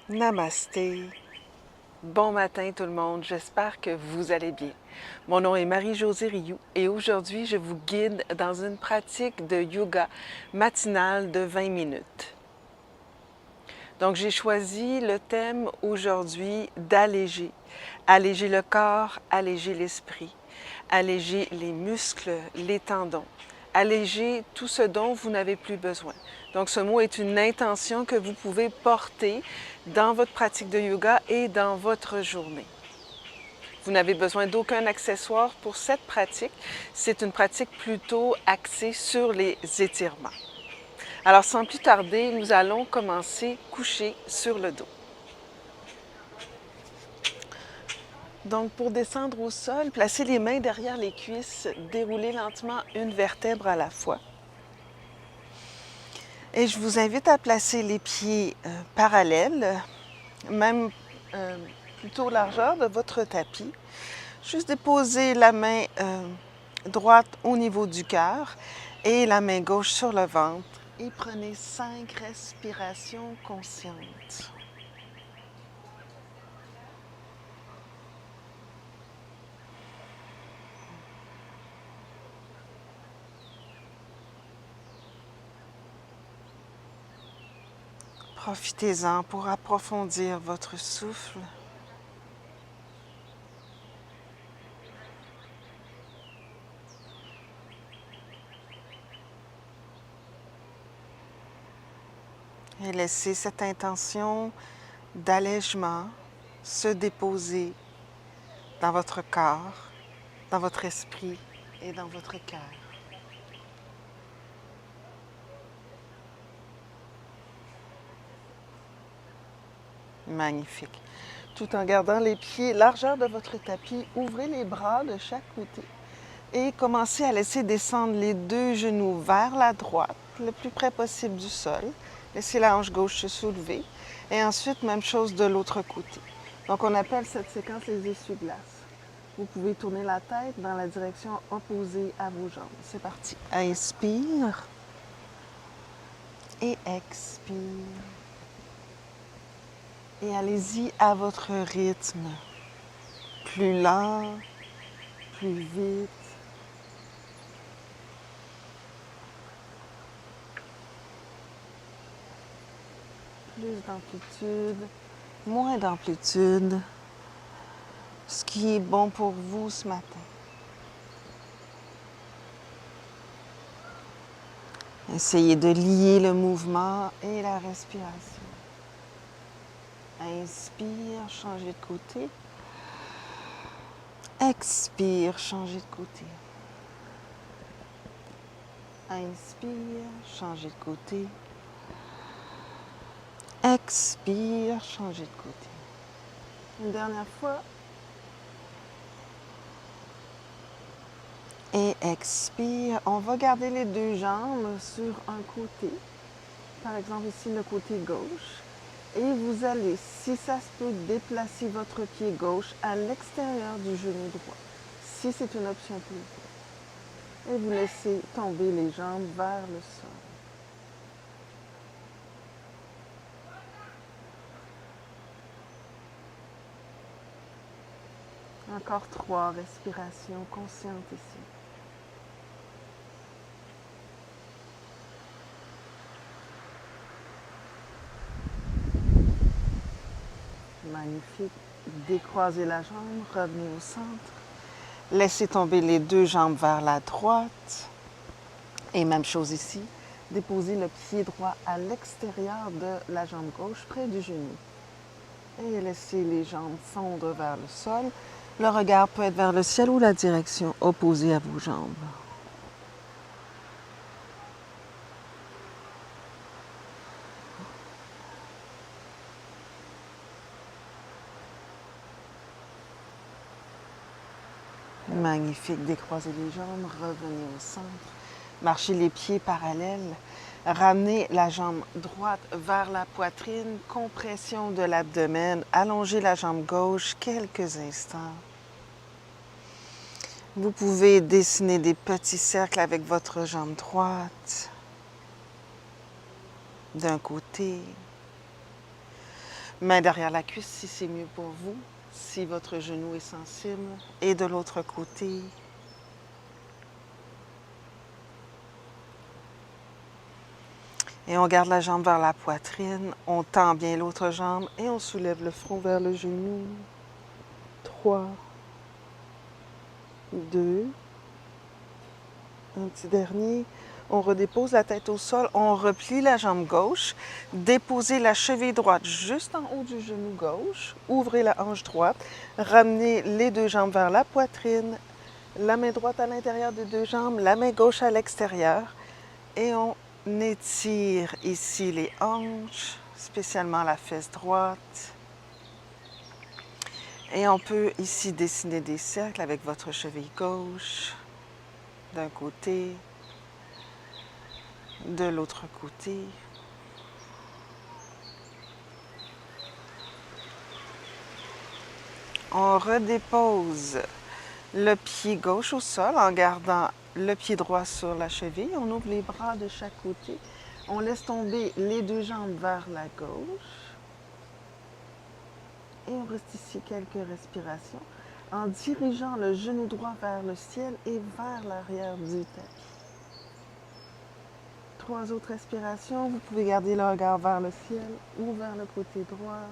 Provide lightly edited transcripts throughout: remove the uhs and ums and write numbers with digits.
Namasté. Bon matin tout le monde, j'espère que vous allez bien. Mon nom est Marie-Josée Rioux et aujourd'hui je vous guide dans une pratique de yoga matinale de 20 minutes. Donc j'ai choisi le thème aujourd'hui d'alléger. Alléger le corps, alléger l'esprit, alléger les muscles, les tendons, alléger tout ce dont vous n'avez plus besoin. Donc ce mot est une intention que vous pouvez porter dans votre pratique de yoga et dans votre journée. Vous n'avez besoin d'aucun accessoire pour cette pratique. C'est une pratique plutôt axée sur les étirements. Alors sans plus tarder, nous allons commencer couché sur le dos. Donc pour descendre au sol, placez les mains derrière les cuisses, déroulez lentement une vertèbre à la fois. Et je vous invite à placer les pieds parallèles, même plutôt largeur de votre tapis. Juste déposer la main droite au niveau du cœur et la main gauche sur le ventre. Et prenez 5 respirations conscientes. Profitez-en pour approfondir votre souffle. Et laissez cette intention d'allègement se déposer dans votre corps, dans votre esprit et dans votre cœur. Magnifique. Tout en gardant les pieds largeur de votre tapis, ouvrez les bras de chaque côté et commencez à laisser descendre les deux genoux vers la droite, le plus près possible du sol. Laissez la hanche gauche se soulever et ensuite, même chose de l'autre côté. Donc, on appelle cette séquence les essuie-glaces. Vous pouvez tourner la tête dans la direction opposée à vos jambes. C'est parti. Inspire et expire. Et allez-y à votre rythme. Plus lent, plus vite. Plus d'amplitude, moins d'amplitude. Ce qui est bon pour vous ce matin. Essayez de lier le mouvement et la respiration. Inspire, changez de côté. Expire, changez de côté. Inspire, changez de côté. Expire, changez de côté. Une dernière fois. Et expire. On va garder les deux jambes sur un côté. Par exemple, ici, le côté gauche. Et vous allez, si ça se peut, déplacer votre pied gauche à l'extérieur du genou droit, si c'est une option pour vous. Et vous laissez tomber les jambes vers le sol. Encore 3 respirations conscientes ici. Magnifique. Décroisez la jambe, revenez au centre. Laissez tomber les deux jambes vers la droite. Et même chose ici. Déposez le pied droit à l'extérieur de la jambe gauche, près du genou. Et laissez les jambes fondre vers le sol. Le regard peut être vers le ciel ou la direction opposée à vos jambes. Magnifique. Décroisez les jambes, revenez au centre. Marchez les pieds parallèles. Ramenez la jambe droite vers la poitrine. Compression de l'abdomen. Allongez la jambe gauche quelques instants. Vous pouvez dessiner des petits cercles avec votre jambe droite. D'un côté. Main derrière la cuisse si c'est mieux pour vous, si votre genou est sensible. Et de l'autre côté. Et on garde la jambe vers la poitrine, on tend bien l'autre jambe et on soulève le front vers le genou. 3, 2, un petit dernier. On redépose la tête au sol, on replie la jambe gauche, déposez la cheville droite juste en haut du genou gauche, ouvrez la hanche droite, ramenez les deux jambes vers la poitrine, la main droite à l'intérieur des deux jambes, la main gauche à l'extérieur et on étire ici les hanches, spécialement la fesse droite. Et on peut ici dessiner des cercles avec votre cheville gauche d'un côté, de l'autre côté. On redépose le pied gauche au sol en gardant le pied droit sur la cheville. On ouvre les bras de chaque côté. On laisse tomber les deux jambes vers la gauche. Et on reste ici quelques respirations en dirigeant le genou droit vers le ciel et vers l'arrière du tapis. 3 autres respirations. Vous pouvez garder le regard vers le ciel ou vers le côté droit.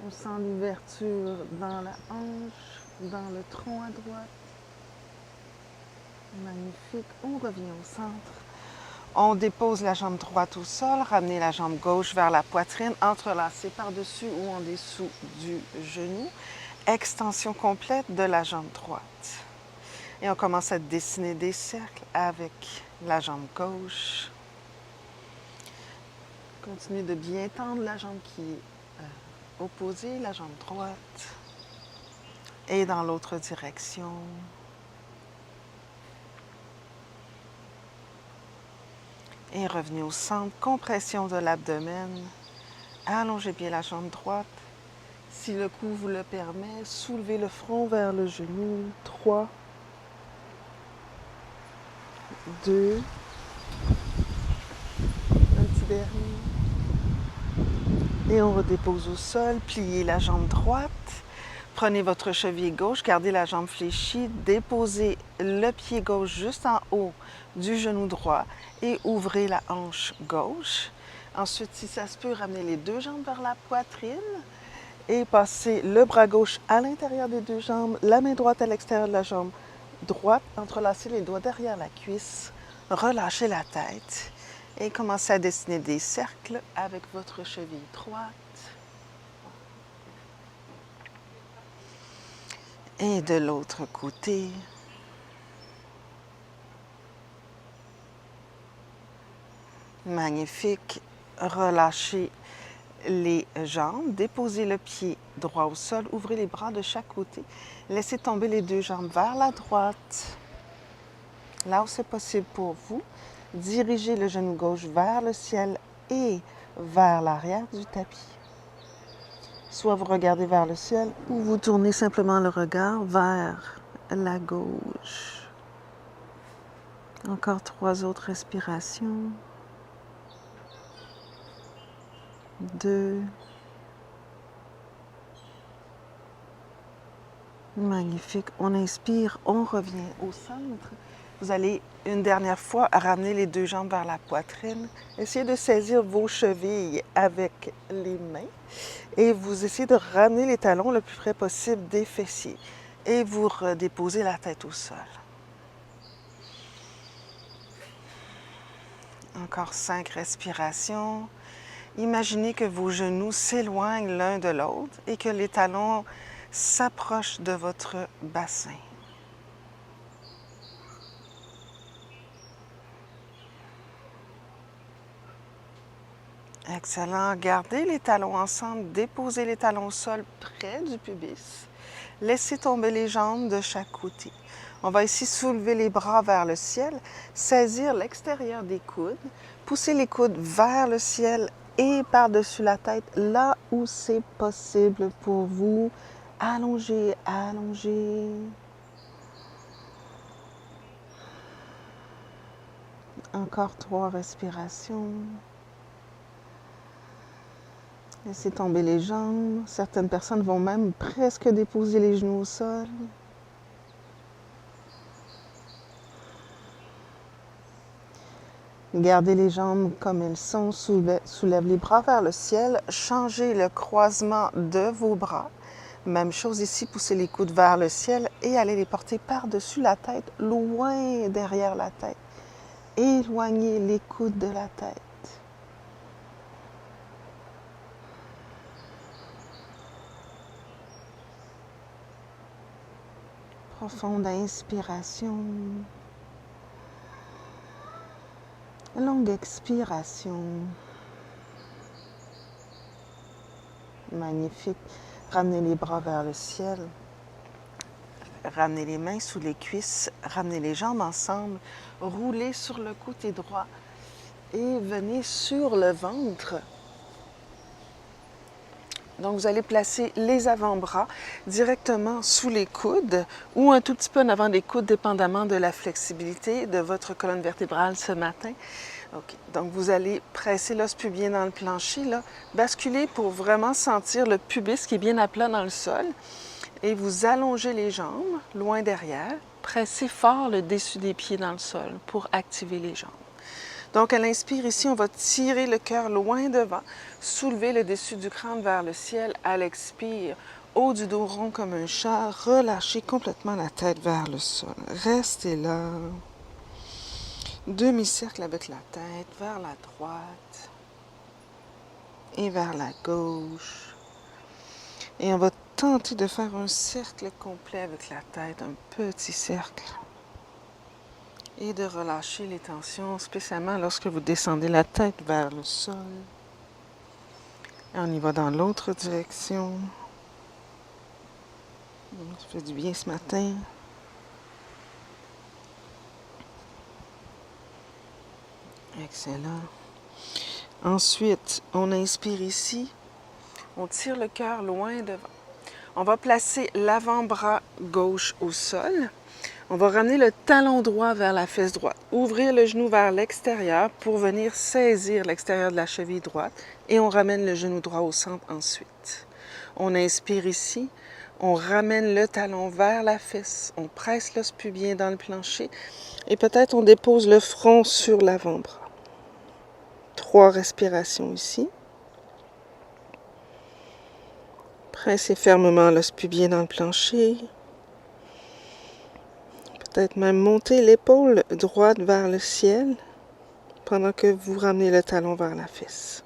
On sent l'ouverture dans la hanche, dans le tronc à droite. Magnifique. On revient au centre. On dépose la jambe droite au sol, ramenez la jambe gauche vers la poitrine, entrelacez par-dessus ou en dessous du genou. Extension complète de la jambe droite. Et on commence à dessiner des cercles avec la jambe gauche. Continuez de bien tendre la jambe qui est opposée, la jambe droite. Et dans l'autre direction. Et revenez au centre, compression de l'abdomen. Allongez bien la jambe droite. Si le cou vous le permet, soulevez le front vers le genou. 3, 2, un petit dernier. Et on redépose au sol, pliez la jambe droite. Prenez votre cheville gauche, gardez la jambe fléchie, déposez le pied gauche juste en haut du genou droit et ouvrez la hanche gauche. Ensuite, si ça se peut, ramenez les deux jambes vers la poitrine et passez le bras gauche à l'intérieur des deux jambes, la main droite à l'extérieur de la jambe droite, entrelacez les doigts derrière la cuisse, relâchez la tête et commencez à dessiner des cercles avec votre cheville droite. Et de l'autre côté. Magnifique. Relâchez les jambes. Déposez le pied droit au sol. Ouvrez les bras de chaque côté. Laissez tomber les deux jambes vers la droite. Là où c'est possible pour vous, dirigez le genou gauche vers le ciel et vers l'arrière du tapis. Soit vous regardez vers le ciel ou vous tournez simplement le regard vers la gauche. Encore 3 autres respirations. 2. Magnifique. On inspire, on revient au centre. Vous allez une dernière fois ramener les deux jambes vers la poitrine. Essayez de saisir vos chevilles avec les mains et vous essayez de ramener les talons le plus près possible des fessiers. Et vous redéposez la tête au sol. Encore 5 respirations. Imaginez que vos genoux s'éloignent l'un de l'autre et que les talons s'approchent de votre bassin. Excellent. Gardez les talons ensemble, déposez les talons au sol près du pubis. Laissez tomber les jambes de chaque côté. On va ici soulever les bras vers le ciel, saisir l'extérieur des coudes, pousser les coudes vers le ciel et par-dessus la tête, là où c'est possible pour vous. Allongez, allongez. Encore 3 respirations. Laissez tomber les jambes. Certaines personnes vont même presque déposer les genoux au sol. Gardez les jambes comme elles sont. Soulève les bras vers le ciel. Changez le croisement de vos bras. Même chose ici, poussez les coudes vers le ciel et allez les porter par-dessus la tête, loin derrière la tête. Éloignez les coudes de la tête. Profonde inspiration. Longue expiration. Magnifique. Ramenez les bras vers le ciel. Ramenez les mains sous les cuisses. Ramenez les jambes ensemble. Roulez sur le côté droit et venez sur le ventre. Donc, vous allez placer les avant-bras directement sous les coudes ou un tout petit peu en avant des coudes, dépendamment de la flexibilité de votre colonne vertébrale ce matin. OK. Donc, vous allez presser l'os pubien dans le plancher, là, basculer pour vraiment sentir le pubis qui est bien à plat dans le sol. Et vous allongez les jambes loin derrière. Pressez fort le dessus des pieds dans le sol pour activer les jambes. Donc, à l'inspire, ici, on va tirer le cœur loin devant, soulever le dessus du crâne vers le ciel. À l'expire, haut du dos rond comme un chat, relâchez complètement la tête vers le sol. Restez là. Demi-cercle avec la tête vers la droite et vers la gauche. Et on va tenter de faire un cercle complet avec la tête, un petit cercle. Et de relâcher les tensions, spécialement lorsque vous descendez la tête vers le sol. Et on y va dans l'autre direction. Ça fait du bien ce matin. Excellent. Ensuite, on inspire ici. On tire le cœur loin devant. On va placer l'avant-bras gauche au sol. On va ramener le talon droit vers la fesse droite. Ouvrir le genou vers l'extérieur pour venir saisir l'extérieur de la cheville droite. Et on ramène le genou droit au centre ensuite. On inspire ici. On ramène le talon vers la fesse. On presse l'os pubien dans le plancher. Et peut-être on dépose le front sur l'avant-bras. 3 respirations ici. Pressez fermement l'os pubien dans le plancher. Peut-être même monter l'épaule droite vers le ciel pendant que vous ramenez le talon vers la fesse.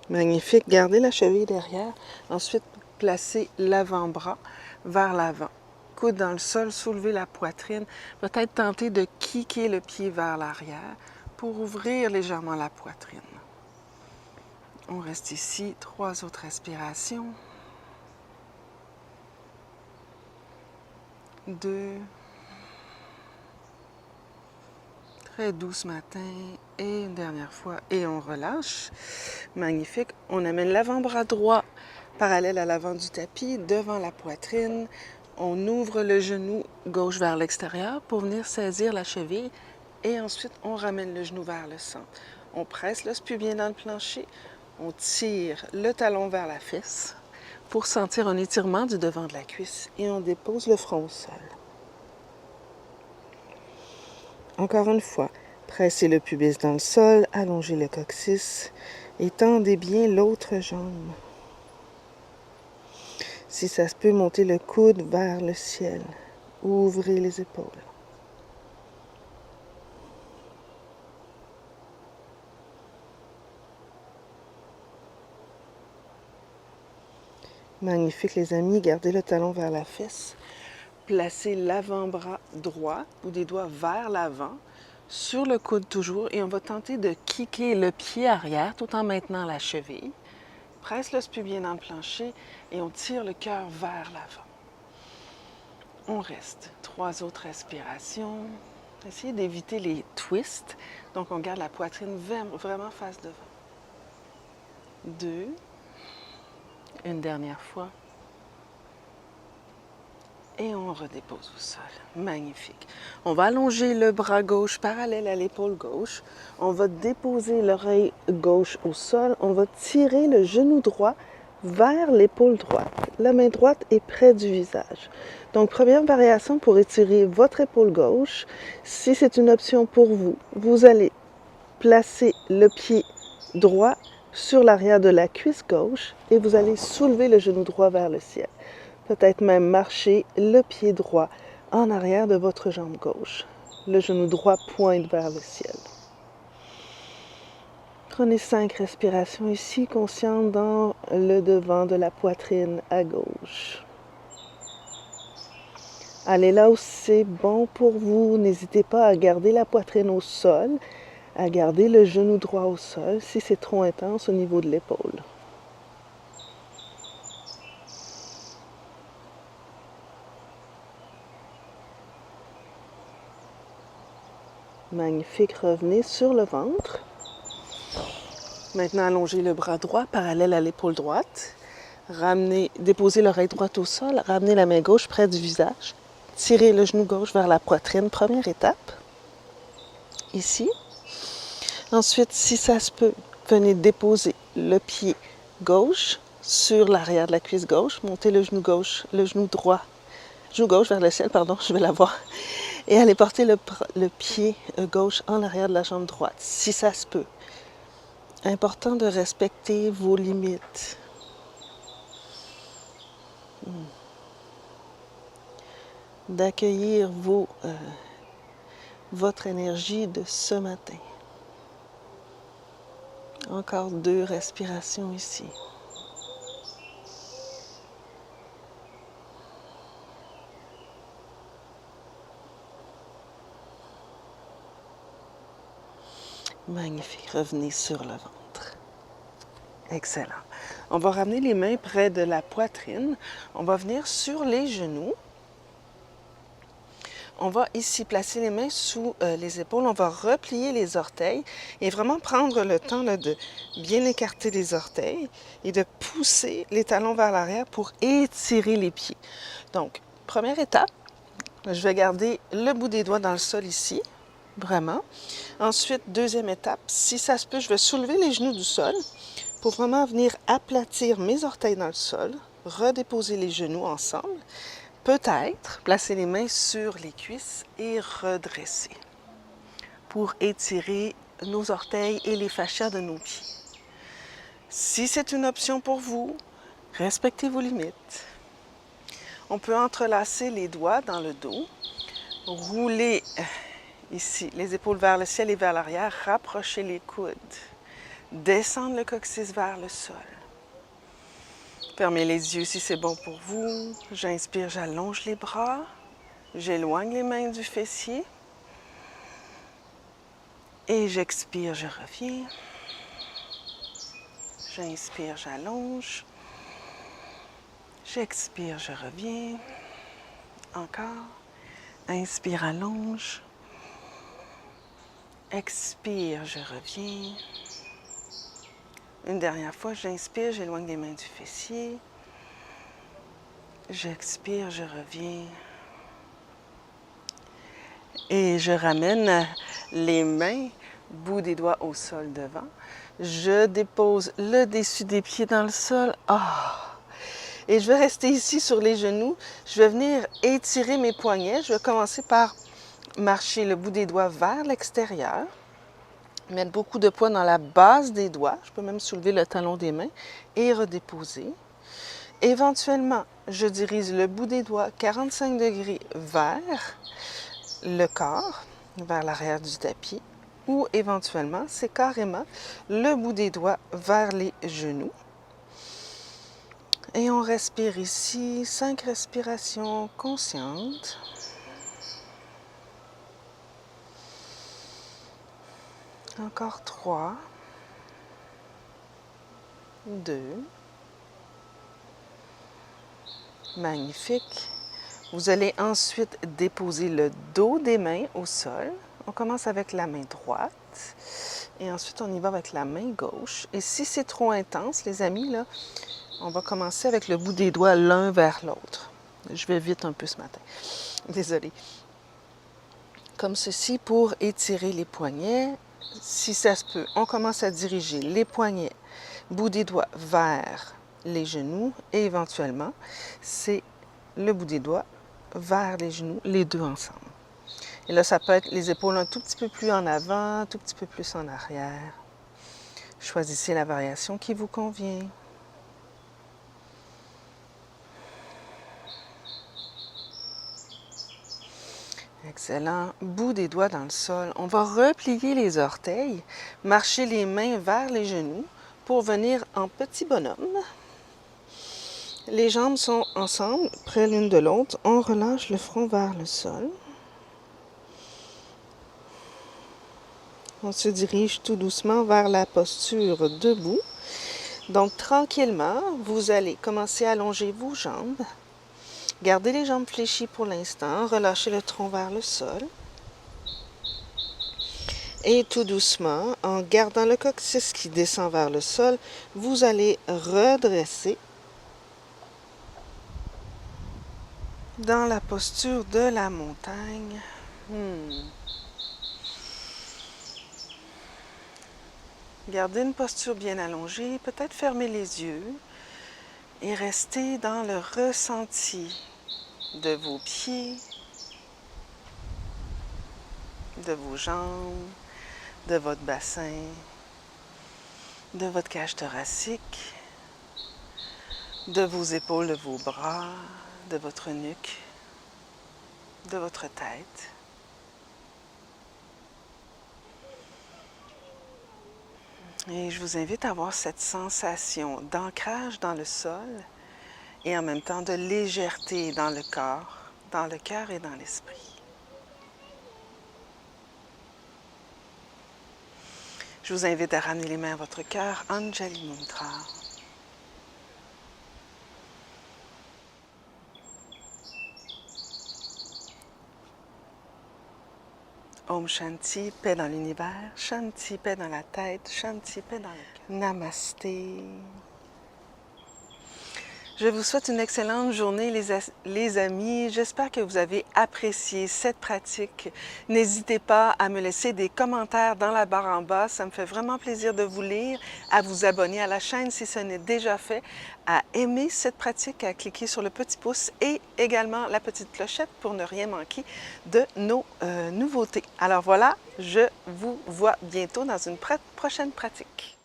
Magnifique. Gardez la cheville derrière. Ensuite, placez l'avant-bras vers l'avant. Coude dans le sol, soulevez la poitrine. Peut-être tenter de kicker le pied vers l'arrière pour ouvrir légèrement la poitrine. On reste ici, 3 autres respirations. 2. Très doux ce matin. Et une dernière fois. Et on relâche. Magnifique. On amène l'avant-bras droit parallèle à l'avant du tapis, devant la poitrine. On ouvre le genou gauche vers l'extérieur pour venir saisir la cheville. Et ensuite, on ramène le genou vers le centre. On presse l'os pubien dans le plancher. On tire le talon vers la fesse pour sentir un étirement du devant de la cuisse et on dépose le front au sol. Encore une fois, pressez le pubis dans le sol, allongez le coccyx et tendez bien l'autre jambe. Si ça se peut, montez le coude vers le ciel. Ouvrez les épaules. Magnifique les amis, gardez le talon vers la fesse. Placez l'avant-bras droit ou des doigts vers l'avant, sur le coude toujours, et on va tenter de kicker le pied arrière tout en maintenant la cheville. Presse l'os pubien dans le plancher et on tire le cœur vers l'avant. On reste. 3 autres respirations. Essayez d'éviter les twists. Donc on garde la poitrine vraiment face devant. 2. Une dernière fois. Et on redépose au sol. Magnifique. On va allonger le bras gauche parallèle à l'épaule gauche. On va déposer l'oreille gauche au sol. On va tirer le genou droit vers l'épaule droite. La main droite est près du visage. Donc, première variation pour étirer votre épaule gauche. Si c'est une option pour vous, vous allez placer le pied droit sur l'arrière de la cuisse gauche et vous allez soulever le genou droit vers le ciel. Peut-être même marcher le pied droit en arrière de votre jambe gauche. Le genou droit pointe vers le ciel. Prenez 5 respirations ici, conscientes dans le devant de la poitrine à gauche. Allez là où c'est bon pour vous. N'hésitez pas à garder la poitrine au sol, à garder le genou droit au sol si c'est trop intense au niveau de l'épaule. Magnifique, revenez sur le ventre. Maintenant, allongez le bras droit parallèle à l'épaule droite. Ramenez, déposez l'oreille droite au sol, ramenez la main gauche près du visage. Tirez le genou gauche vers la poitrine, première étape. Ici. Ensuite, si ça se peut, venez déposer le pied gauche sur l'arrière de la cuisse gauche. Montez le genou gauche, le genou droit, genou gauche vers le ciel, pardon, je vais l'avoir. Et allez porter le pied gauche en arrière de la jambe droite, si ça se peut. Important de respecter vos limites. D'accueillir votre énergie de ce matin. Encore 2 respirations ici. Magnifique. Revenez sur le ventre. Excellent. On va ramener les mains près de la poitrine. On va venir sur les genoux. On va ici placer les mains sous les épaules. On va replier les orteils et vraiment prendre le temps là, de bien écarter les orteils et de pousser les talons vers l'arrière pour étirer les pieds. Donc, première étape, je vais garder le bout des doigts dans le sol ici, vraiment. Ensuite, deuxième étape, si ça se peut, je vais soulever les genoux du sol pour vraiment venir aplatir mes orteils dans le sol, redéposer les genoux ensemble. Peut-être placer les mains sur les cuisses et redresser pour étirer nos orteils et les fascias de nos pieds. Si c'est une option pour vous, respectez vos limites. On peut entrelacer les doigts dans le dos, rouler ici les épaules vers le ciel et vers l'arrière, rapprocher les coudes, descendre le coccyx vers le sol. Fermez les yeux si c'est bon pour vous. J'inspire, j'allonge les bras. J'éloigne les mains du fessier. Et j'expire, je reviens. J'inspire, j'allonge. J'expire, je reviens. Encore. Inspire, allonge. Expire, je reviens. Une dernière fois, j'inspire, j'éloigne les mains du fessier. J'expire, je reviens. Et je ramène les mains, bout des doigts au sol devant. Je dépose le dessus des pieds dans le sol. Et je vais rester ici sur les genoux. Je vais venir étirer mes poignets. Je vais commencer par marcher le bout des doigts vers l'extérieur. Mettre beaucoup de poids dans la base des doigts. Je peux même soulever le talon des mains et redéposer. Éventuellement, je dirige le bout des doigts 45 degrés vers le corps, vers l'arrière du tapis. Ou éventuellement, c'est carrément le bout des doigts vers les genoux. Et on respire ici, 5 respirations conscientes. Encore 3, 2, magnifique. Vous allez ensuite déposer le dos des mains au sol. On commence avec la main droite et ensuite on y va avec la main gauche. Et si c'est trop intense, les amis, là, on va commencer avec le bout des doigts l'un vers l'autre. Je vais vite un peu ce matin. Désolée. Comme ceci pour étirer les poignets. Si ça se peut, on commence à diriger les poignets, bout des doigts vers les genoux et éventuellement, c'est le bout des doigts vers les genoux, les deux ensemble. Et là, ça peut être les épaules un tout petit peu plus en avant, un tout petit peu plus en arrière. Choisissez la variation qui vous convient. Excellent. Bout des doigts dans le sol. On va replier les orteils, marcher les mains vers les genoux pour venir en petit bonhomme. Les jambes sont ensemble, près l'une de l'autre. On relâche le front vers le sol. On se dirige tout doucement vers la posture debout. Donc, tranquillement, vous allez commencer à allonger vos jambes. Gardez les jambes fléchies pour l'instant. Relâchez le tronc vers le sol. Et tout doucement, en gardant le coccyx qui descend vers le sol, vous allez redresser dans la posture de la montagne. Gardez une posture bien allongée, peut-être fermer les yeux et restez dans le ressenti de vos pieds, de vos jambes, de votre bassin, de votre cage thoracique, de vos épaules, de vos bras, de votre nuque, de votre tête. Et je vous invite à avoir cette sensation d'ancrage dans le sol et en même temps de légèreté dans le corps, dans le cœur et dans l'esprit. Je vous invite à ramener les mains à votre cœur, Anjali Mudra. Om Shanti, paix dans l'univers, Shanti, paix dans la tête, Shanti, paix dans le cœur. Namasté. Je vous souhaite une excellente journée, les amis. J'espère que vous avez apprécié cette pratique. N'hésitez pas à me laisser des commentaires dans la barre en bas. Ça me fait vraiment plaisir de vous lire, à vous abonner à la chaîne si ce n'est déjà fait, à aimer cette pratique, à cliquer sur le petit pouce et également la petite clochette pour ne rien manquer de nos nouveautés. Alors voilà, je vous vois bientôt dans une prochaine pratique.